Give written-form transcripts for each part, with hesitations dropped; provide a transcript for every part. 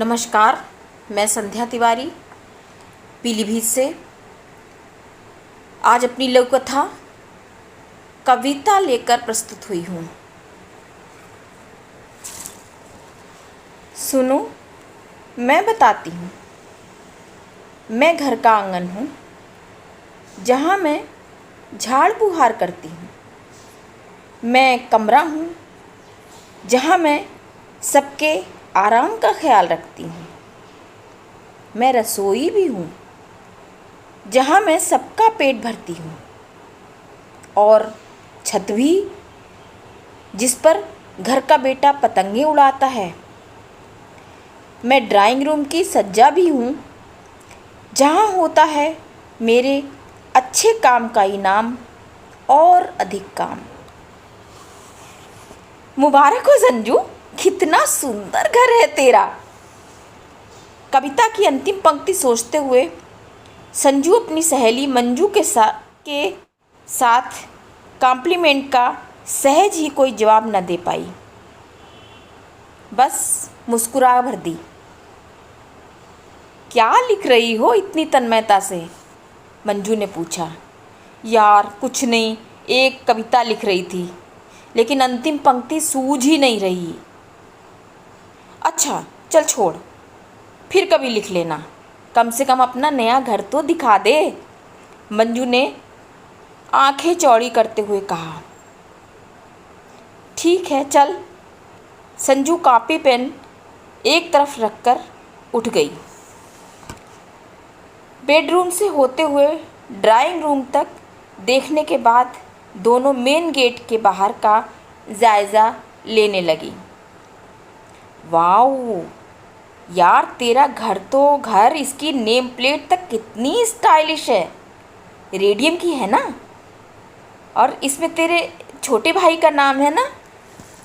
नमस्कार। मैं संध्या तिवारी पीलीभीत से आज अपनी लघु कथा कविता लेकर प्रस्तुत हुई हूँ। सुनो, मैं बताती हूँ। मैं घर का आंगन हूँ जहाँ मैं झाड़ बुहार करती हूँ। मैं कमरा हूँ जहाँ मैं सबके आराम का ख्याल रखती हूँ। मैं रसोई भी हूँ जहाँ मैं सबका पेट भरती हूँ, और छत भी जिस पर घर का बेटा पतंगे उड़ाता है। मैं ड्राइंग रूम की सज्जा भी हूँ जहाँ होता है मेरे अच्छे काम का इनाम और अधिक काम। मुबारक हो संजू, कितना सुंदर घर है तेरा। कविता की अंतिम पंक्ति सोचते हुए संजू अपनी सहेली मंजू के साथ कॉम्प्लीमेंट का सहज ही कोई जवाब न दे पाई, बस मुस्कुरा भर दी। क्या लिख रही हो इतनी तन्मयता से? मंजू ने पूछा। यार कुछ नहीं, एक कविता लिख रही थी, लेकिन अंतिम पंक्ति सूझ ही नहीं रही। अच्छा चल छोड़, फिर कभी लिख लेना, कम से कम अपना नया घर तो दिखा दे, मंजू ने आंखें चौड़ी करते हुए कहा। ठीक है चल। संजू कॉपी पेन एक तरफ रखकर उठ गई। बेडरूम से होते हुए ड्राइंग रूम तक देखने के बाद दोनों मेन गेट के बाहर का जायज़ा लेने लगी। वाओ यार, तेरा घर, इसकी नेम प्लेट तक कितनी स्टाइलिश है। रेडियम की है ना, और इसमें तेरे छोटे भाई का नाम है ना,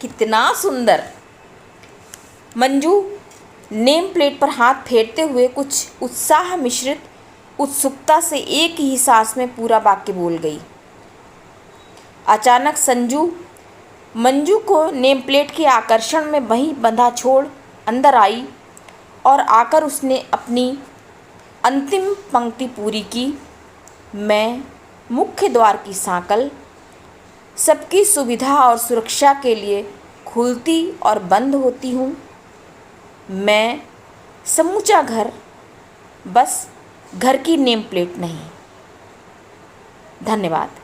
कितना सुंदर। मंजू नेम प्लेट पर हाथ फेरते हुए कुछ उत्साह मिश्रित उत्सुकता से एक ही सांस में पूरा वाक्य बोल गई। अचानक संजू मंजू को नेम प्लेट के आकर्षण में वहीं बंधा छोड़ अंदर आई, और आकर उसने अपनी अंतिम पंक्ति पूरी की। मैं मुख्य द्वार की सांकल सबकी सुविधा और सुरक्षा के लिए खुलती और बंद होती हूँ। मैं समूचा घर, बस घर की नेम प्लेट नहीं। धन्यवाद।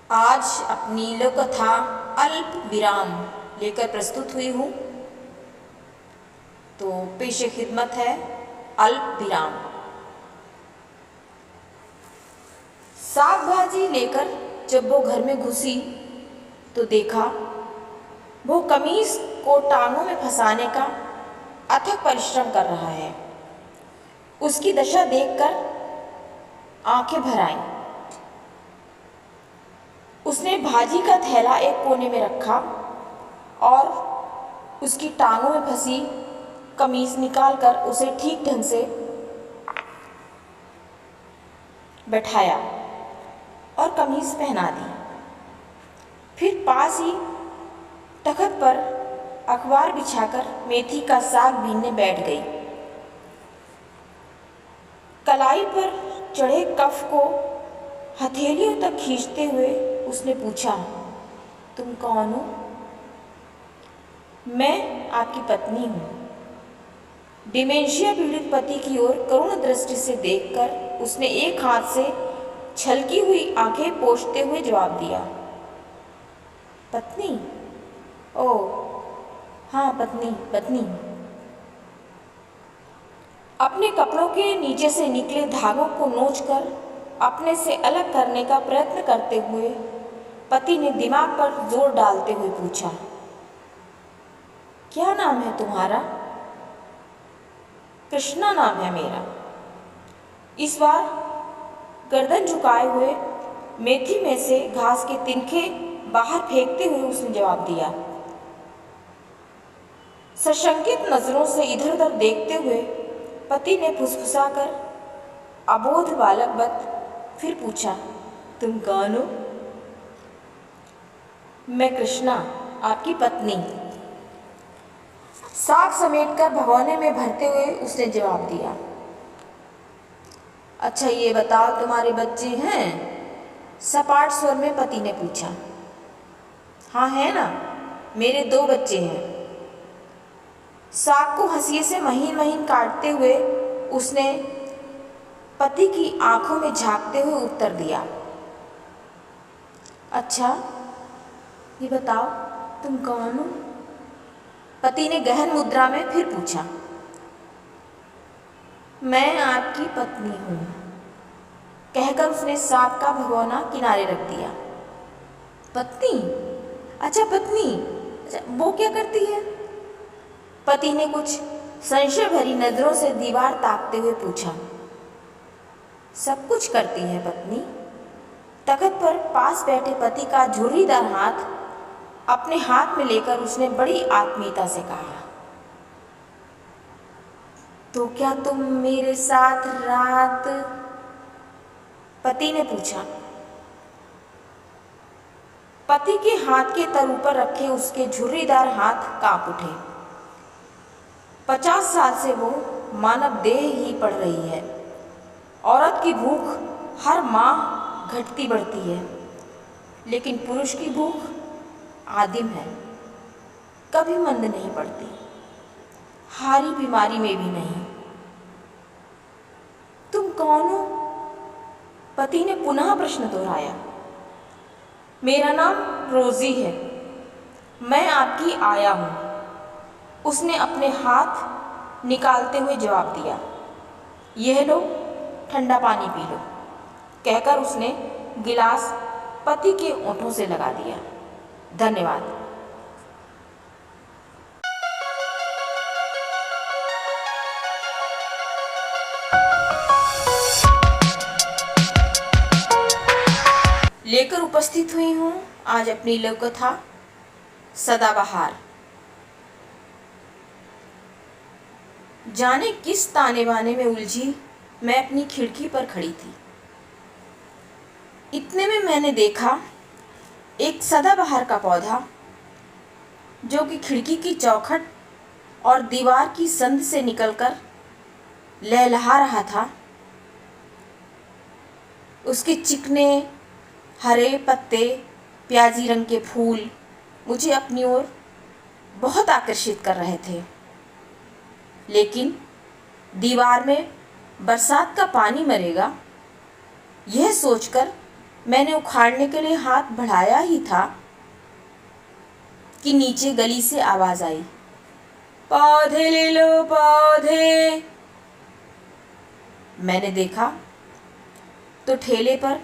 आज अपनी लघु कथा अल्प विराम लेकर प्रस्तुत हुई हूँ। तो पेश खिदमत है अल्प विराम। साग भाजी लेकर जब वो घर में घुसी तो देखा वो कमीज को टांगों में फंसाने का अथक परिश्रम कर रहा है। उसकी दशा देखकर आंखें भर आईं। उसने भाजी का थैला एक कोने में रखा और उसकी टांगों में फंसी कमीज निकालकर उसे ठीक ढंग से बैठाया और कमीज पहना दी। फिर पास ही तख्त पर अखबार बिछाकर मेथी का साग बीनने बैठ गई। कलाई पर चढ़े कफ को हथेलियों तक खींचते हुए उसने पूछा, तुम कौन हो? मैं आपकी पत्नी हूँ। डिमेंशिया पीड़ित पति की ओर करुण दृष्टि से देखकर उसने एक हाथ से छलकी हुई आंखें पोंछते हुए जवाब दिया। पत्नी? ओह हाँ, पत्नी। अपने कपड़ों के नीचे से निकले धागों को नोचकर अपने से अलग करने का प्रयत्न करते हुए पति ने दिमाग पर जोर डालते हुए पूछा, क्या नाम है तुम्हारा? कृष्णा नाम है मेरा। इस बार गर्दन झुकाए हुए मेथी में से घास के तिनके बाहर फेंकते हुए उसने जवाब दिया। सशंकित नजरों से इधर उधर देखते हुए पति ने फुसफुसाकर अबोध बालक वत फिर पूछा, तुम कौन हो? मैं कृष्णा, आपकी पत्नी। साग समेटकर भगोने में भरते हुए उसने जवाब दिया। अच्छा ये बताओ, तुम्हारे बच्चे हैं? सपाट स्वर में पति ने पूछा। हाँ है ना, मेरे 2 बच्चे हैं। साग को हंसी से महीन महीन काटते हुए उसने पति की आंखों में झांकते हुए उत्तर दिया। अच्छा ये बताओ, तुम कौन हो? पति ने गहन मुद्रा में फिर पूछा। मैं आपकी पत्नी हूँ, कहकर उसने साग का भगोना किनारे रख दिया। पत्नी? अच्छा पत्नी, अच्छा वो क्या करती है? पति ने कुछ संशय भरी नजरों से दीवार ताकते हुए पूछा। सब कुछ करती है पत्नी। तख्त पर पास बैठे पति का झुर्रीदार हाथ अपने हाथ में लेकर उसने बड़ी आत्मीयता से कहा। तो क्या तुम मेरे साथ रात? पति ने पूछा। पति के हाथ के तल ऊपर रखे उसके झुर्रीदार हाथ कांप उठे। 50 साल से वो मानव देह ही पड़ रही है। औरत की भूख हर माह घटती बढ़ती है, लेकिन पुरुष की भूख आदिम है, कभी मंद नहीं पड़ती, हारी बीमारी में भी नहीं। तुम कौन हो? पति ने पुनः प्रश्न दोहराया। मेरा नाम रोजी है, मैं आपकी आया हूँ, उसने अपने हाथ निकालते हुए जवाब दिया। यह लो, ठंडा पानी पी लो, कहकर उसने गिलास पति के ओंठों से लगा दिया। धन्यवाद। लेकर उपस्थित हुई हूँ आज अपनी लघु कथा सदाबहार। जाने किस ताने बाने में उलझी मैं अपनी खिड़की पर खड़ी थी। इतने में मैंने देखा एक सदाबहार का पौधा जो कि खिड़की की चौखट और दीवार की संद से निकलकर लहलहा रहा था। उसके चिकने हरे पत्ते, प्याजी रंग के फूल मुझे अपनी ओर बहुत आकर्षित कर रहे थे, लेकिन दीवार में बरसात का पानी मरेगा, यह सोचकर मैंने उखाड़ने के लिए हाथ बढ़ाया ही था कि नीचे गली से आवाज आई, पौधे ले लो पौधे। मैंने देखा तो ठेले पर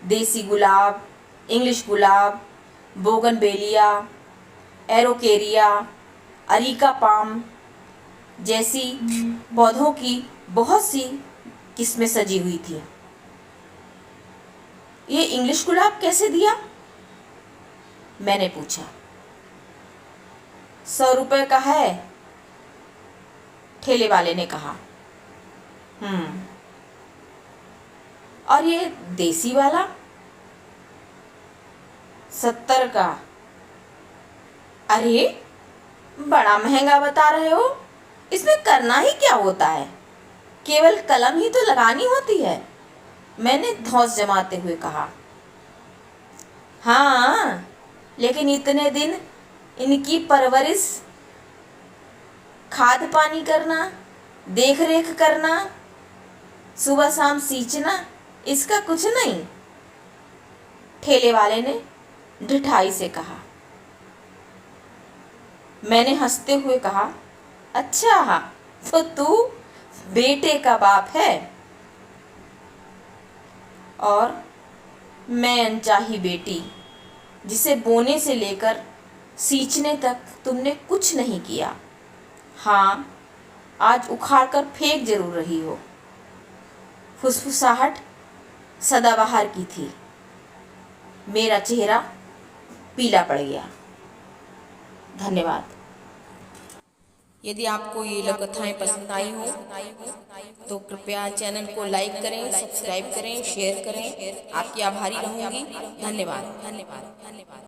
देसी गुलाब, इंग्लिश गुलाब, बोगनवेलिया, एरोकेरिया, अरिका पाम जैसी पौधों की बहुत सी किस्में सजी हुई थी। ये इंग्लिश गुलाब कैसे दिया? मैंने पूछा। 100 रुपए का है, ठेले वाले ने कहा। और ये देसी वाला? 70 का। अरे बड़ा महंगा बता रहे हो, इसमें करना ही क्या होता है? केवल कलम ही तो लगानी होती है, मैंने धौंस जमाते हुए कहा। हाँ, लेकिन इतने दिन इनकी परवरिश, खाद पानी करना, देख रेख करना, सुबह शाम सींचना, इसका कुछ नहीं, ठेले वाले ने ढिठाई से कहा। मैंने हंसते हुए कहा, अच्छा तो तू बेटे का बाप है और मैं अनचाही बेटी, जिसे बोने से लेकर सींचने तक तुमने कुछ नहीं किया। हाँ, आज उखाड़ कर फेंक जरूर रही हो। फुसफुसाहट सदाबहार की थी। मेरा चेहरा पीला पड़ गया। धन्यवाद। यदि आपको ये लोक कथाएँ पसंद आई हो तो कृपया चैनल को लाइक करें, सब्सक्राइब करें, शेयर करें। आपकी आभारी रहूँगी। धन्यवाद।